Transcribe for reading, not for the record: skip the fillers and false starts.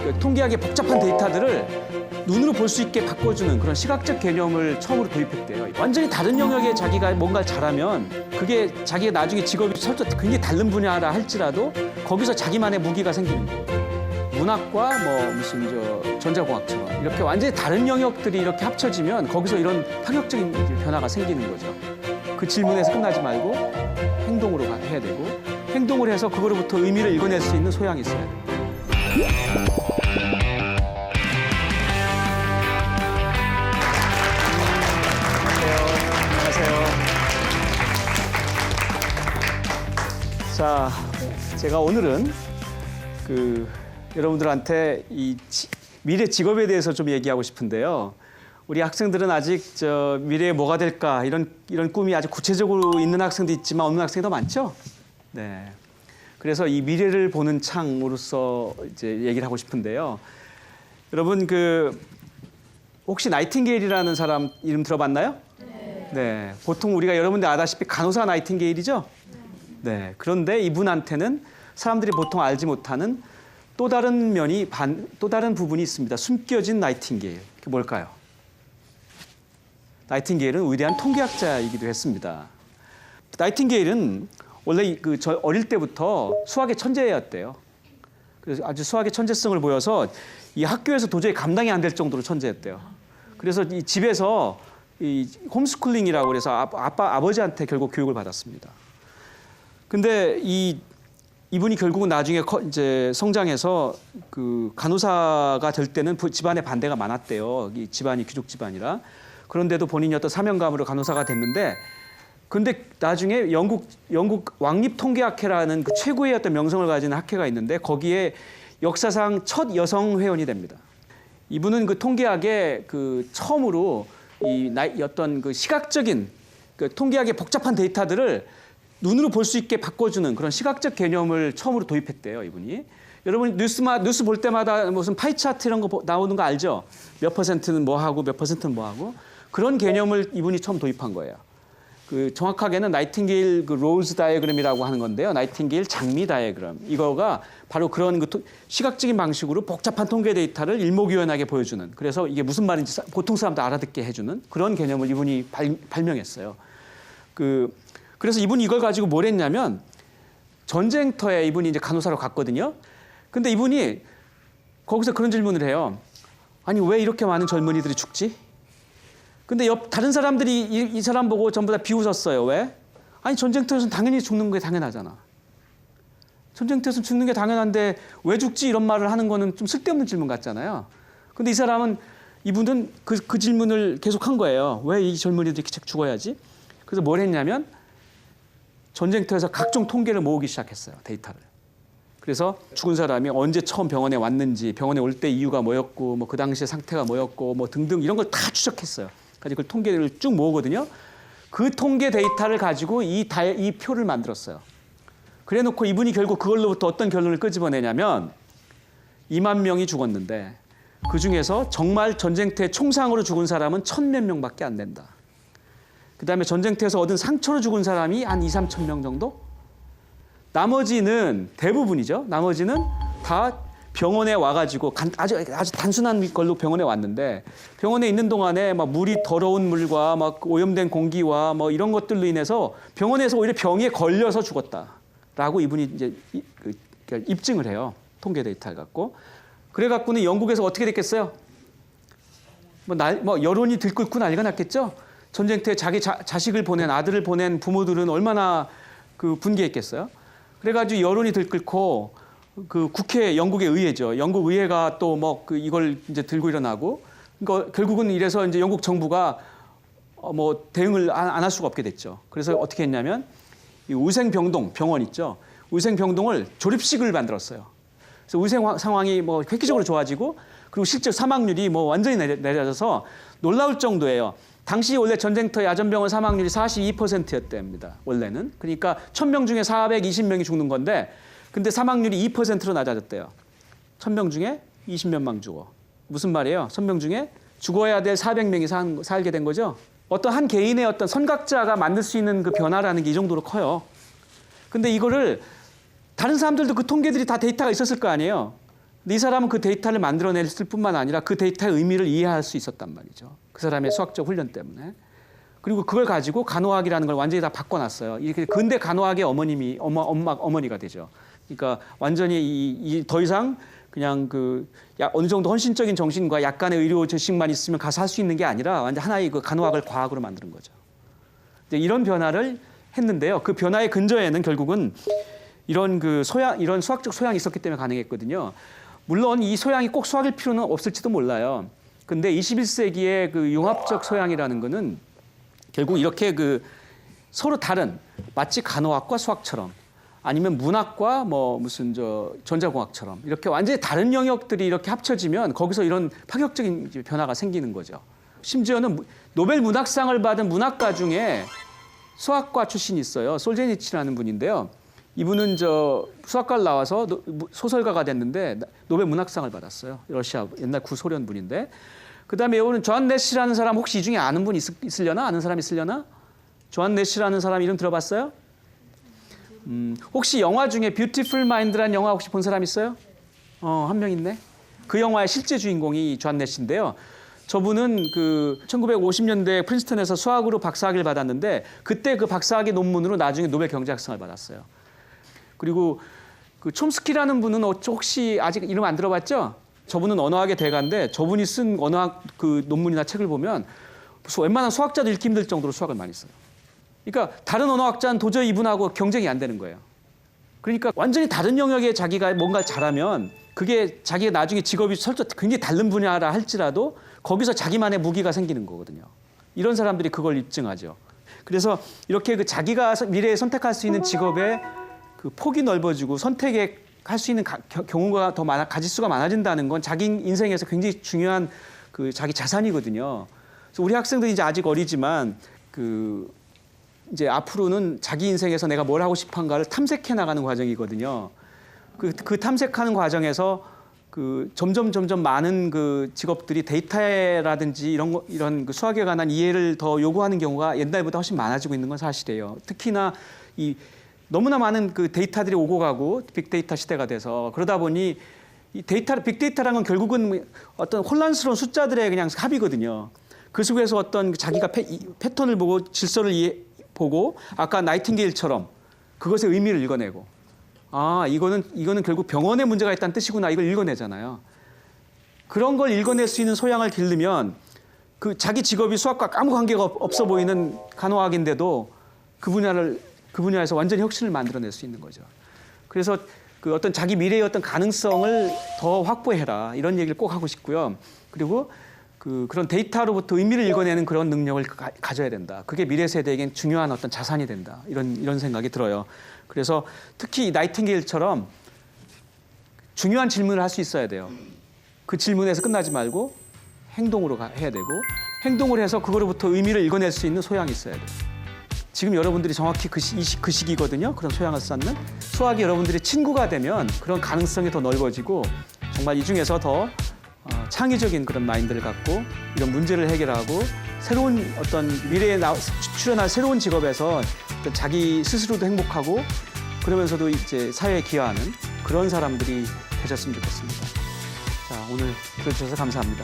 그 통계학의 복잡한 데이터들을 눈으로 볼 수 있게 바꿔주는 그런 시각적 개념을 처음으로 도입했대요. 완전히 다른 영역에 자기가 뭔가를 잘하면 그게 자기가 나중에 직업이 설정 굉장히 다른 분야라 할지라도 거기서 자기만의 무기가 생기는 거예요. 문학과 뭐 무슨 전자공학처럼 이렇게 완전히 다른 영역들이 이렇게 합쳐지면 거기서 이런 파격적인 변화가 생기는 거죠. 그 질문에서 끝나지 말고 행동으로 해야 되고 행동을 해서 그거로부터 의미를 읽어낼 수 있는 소양이 있어야 돼요. 안녕하세요. 자, 제가 오늘은 여러분들한테 이 미래 직업에 대해서 좀 얘기하고 싶은데요. 우리 학생들은 아직 미래에 뭐가 될까 이런 꿈이 아주 구체적으로 있는 학생도 있지만 없는 학생도 많죠. 네. 그래서 이 미래를 보는 창으로서 이제 얘기를 하고 싶은데요. 여러분 혹시 나이팅게일이라는 사람 이름 들어봤나요? 네. 보통 우리가 여러분들 아다시피 간호사 나이팅게일이죠? 네. 그런데 이분한테는 사람들이 보통 알지 못하는 또 다른 부분이 있습니다. 숨겨진 나이팅게일. 그게 뭘까요? 나이팅게일은 위대한 통계학자이기도 했습니다. 나이팅게일은 원래 저 어릴 때부터 수학의 천재였대요. 그래서 아주 수학의 천재성을 보여서 이 학교에서 도저히 감당이 안 될 정도로 천재였대요. 그래서 이 집에서 이 홈스쿨링이라고 그래서 아버지한테 결국 교육을 받았습니다. 근데 이분이 결국은 나중에 이제 성장해서 간호사가 될 때는 집안에 반대가 많았대요. 이 집안이 귀족 집안이라. 그런데도 본인이 어떤 사명감으로 간호사가 됐는데, 근데 나중에 영국 왕립통계학회라는 그 최고의 어떤 명성을 가진 학회가 있는데 거기에 역사상 첫 여성 회원이 됩니다. 이분은 통계학의 처음으로 어떤 시각적인 통계학의 복잡한 데이터들을 눈으로 볼 수 있게 바꿔주는 그런 시각적 개념을 처음으로 도입했대요, 이분이. 여러분 뉴스 볼 때마다 무슨 파이 차트 이런 거 나오는 거 알죠? 몇 퍼센트는 뭐 하고 몇 퍼센트는 뭐 하고 그런 개념을 이분이 처음 도입한 거예요. 정확하게는 나이팅게일 로즈 다이어그램이라고 하는 건데요. 나이팅게일 장미 다이어그램. 이거가 바로 그런 시각적인 방식으로 복잡한 통계 데이터를 일목요연하게 보여주는. 그래서 이게 무슨 말인지 보통 사람도 알아듣게 해주는 그런 개념을 이분이 발명했어요. 그래서 이분이 이걸 가지고 뭘 했냐면 전쟁터에 이분이 이제 간호사로 갔거든요. 근데 이분이 거기서 그런 질문을 해요. 아니 왜 이렇게 많은 젊은이들이 죽지? 근데 다른 사람들이 이 사람 보고 전부 다 비웃었어요. 왜? 아니 전쟁터에서는 당연히 죽는 게 당연하잖아. 전쟁터에서는 죽는 게 당연한데 왜 죽지? 이런 말을 하는 거는 좀 쓸데없는 질문 같잖아요. 근데 이분은 그 질문을 계속 한 거예요. 왜 이 젊은이들이 이렇게 죽어야지? 그래서 뭘 했냐면 전쟁터에서 각종 통계를 모으기 시작했어요. 데이터를. 그래서 죽은 사람이 언제 처음 병원에 왔는지, 병원에 올 때 이유가 뭐였고, 그 당시의 상태가 뭐였고, 등등 이런 걸 다 추적했어요. 가지고 그 통계를 쭉 모으거든요. 그 통계 데이터를 가지고 이 표를 만들었어요. 그래놓고 이분이 결국 그걸로부터 어떤 결론을 끄집어내냐면 2만 명이 죽었는데 그 중에서 정말 전쟁터에 총상으로 죽은 사람은 1,000몇 명밖에 안 된다. 그다음에 전쟁터에서 얻은 상처로 죽은 사람이 한 2~3천 명 정도? 나머지는 대부분이죠. 나머지는 다 병원에 와가지고 아주 단순한 걸로 병원에 왔는데 병원에 있는 동안에 물이 더러운 물과 오염된 공기와 이런 것들로 인해서 병원에서 오히려 병에 걸려서 죽었다라고 이분이 이제 입증을 해요. 통계 데이터를 갖고. 그래갖고는 영국에서 어떻게 됐겠어요? 여론이 들끓고 난리가 났겠죠. 전쟁터에 자기 자식을 보낸 아들을 보낸 부모들은 얼마나 분개했겠어요. 그래가지고 여론이 들끓고 영국의 의회죠. 영국 의회가 또 이걸 이제 들고 일어나고, 그러니까 결국은 이래서 이제 영국 정부가 대응을 안 할 수가 없게 됐죠. 그래서 어떻게 했냐면 이 의생병동 병원 있죠. 의생병동을 조립식을 만들었어요. 그래서 의생 상황이 획기적으로 좋아지고 그리고 실제 사망률이 완전히 내려져서 놀라울 정도예요. 당시 원래 전쟁터 야전병원 사망률이 42%였답니다. 원래는. 그러니까 1,000명 중에 420명이 죽는 건데 근데 사망률이 2%로 낮아졌대요. 1,000명 중에 20몇 명 죽어. 무슨 말이에요? 1,000명 중에 죽어야 될 400명이 살게 된 거죠. 어떤 한 개인의 어떤 선각자가 만들 수 있는 그 변화라는 게 이 정도로 커요. 근데 이거를 다른 사람들도 그 통계들이 다 데이터가 있었을 거 아니에요. 근데 이 사람은 그 데이터를 만들어냈을 뿐만 아니라 그 데이터의 의미를 이해할 수 있었단 말이죠. 그 사람의 수학적 훈련 때문에. 그리고 그걸 가지고 간호학이라는 걸 완전히 다 바꿔놨어요. 이렇게 근대 간호학의 어머니가 되죠. 그러니까 완전히 더 이상 그냥 어느 정도 헌신적인 정신과 약간의 의료 지식만 있으면 가서 할 수 있는 게 아니라 완전 하나의 그 간호학을 과학으로 만드는 거죠. 이제 이런 변화를 했는데요. 그 변화의 근저에는 결국은 이런 이런 수학적 소양이 있었기 때문에 가능했거든요. 물론 이 소양이 꼭 수학일 필요는 없을지도 몰라요. 근데 21세기의 그 융합적 소양이라는 거는 결국 이렇게 서로 다른 마치 간호학과 수학처럼 아니면 문학과 무슨 전자공학처럼 이렇게 완전히 다른 영역들이 이렇게 합쳐지면 거기서 이런 파격적인 변화가 생기는 거죠. 심지어는 노벨 문학상을 받은 문학가 중에 수학과 출신이 있어요. 솔제니치라는 분인데요. 이분은 수학과를 나와서 소설가가 됐는데 노벨 문학상을 받았어요. 러시아 옛날 구소련 분인데. 그다음에 이거는 존 내시라는 사람 혹시 이 중에 아는 분 있으려나? 아는 사람 있으려나? 존 내시라는 사람 이름 들어봤어요? 혹시 영화 중에 뷰티풀 마인드라는 영화 혹시 본 사람 있어요? 한 명 있네. 그 영화의 실제 주인공이 존 내시인데요. 저분은 1950년대 프린스턴에서 수학으로 박사학위를 받았는데 그때 그 박사학위 논문으로 나중에 노벨 경제학상을 받았어요. 그리고 촘스키라는 분은 혹시 아직 이름 안 들어봤죠? 저분은 언어학의 대가인데 저분이 쓴 언어학 논문이나 책을 보면 웬만한 수학자도 읽기 힘들 정도로 수학을 많이 써요. 그러니까 다른 언어학자는 도저히 이분하고 경쟁이 안 되는 거예요. 그러니까 완전히 다른 영역에 자기가 뭔가를 잘하면 그게 자기가 나중에 직업이 설정 굉장히 다른 분야라 할지라도 거기서 자기만의 무기가 생기는 거거든요. 이런 사람들이 그걸 입증하죠. 그래서 이렇게 자기가 미래에 선택할 수 있는 직업의 폭이 넓어지고 선택할 수 있는 경우가 더 가질 수가 많아진다는 건 자기 인생에서 굉장히 중요한 자기 자산이거든요. 그래서 우리 학생들이 이제 아직 어리지만 이제 앞으로는 자기 인생에서 내가 뭘 하고 싶은가를 탐색해 나가는 과정이거든요. 그 탐색하는 과정에서 점점 많은 직업들이 데이터라든지 이런 수학에 관한 이해를 더 요구하는 경우가 옛날보다 훨씬 많아지고 있는 건 사실이에요. 특히나 너무나 많은 데이터들이 오고 가고 빅데이터 시대가 돼서 그러다 보니 빅데이터라는 건 결국은 어떤 혼란스러운 숫자들의 그냥 합이거든요. 그 속에서 어떤 자기가 패턴을 보고 질서를 보고 아까 나이팅게일처럼 그것의 의미를 읽어내고 이거는 결국 병원에 문제가 있다는 뜻이구나 이걸 읽어내잖아요. 그런 걸 읽어낼 수 있는 소양을 기르면 자기 직업이 수학과 아무 관계가 없어 보이는 간호학인데도 그 분야에서 완전히 혁신을 만들어낼 수 있는 거죠. 그래서 어떤 자기 미래의 어떤 가능성을 더 확보해라 이런 얘기를 꼭 하고 싶고요. 그리고 그런 데이터로부터 의미를 읽어내는 그런 능력을 가져야 된다. 그게 미래 세대에겐 중요한 어떤 자산이 된다. 이런 생각이 들어요. 그래서 특히 나이팅게일처럼 중요한 질문을 할 수 있어야 돼요. 그 질문에서 끝나지 말고 행동으로 해야 되고 행동을 해서 그거로부터 의미를 읽어낼 수 있는 소양이 있어야 돼요. 지금 여러분들이 정확히 그 시기거든요. 그런 소양을 쌓는 수학이 여러분들의 친구가 되면 그런 가능성이 더 넓어지고 정말 이 중에서 더 창의적인 그런 마인드를 갖고 이런 문제를 해결하고 새로운 어떤 미래에 출현할 새로운 직업에서 어떤 자기 스스로도 행복하고 그러면서도 이제 사회에 기여하는 그런 사람들이 되셨으면 좋겠습니다. 자, 오늘 들어주셔서 감사합니다.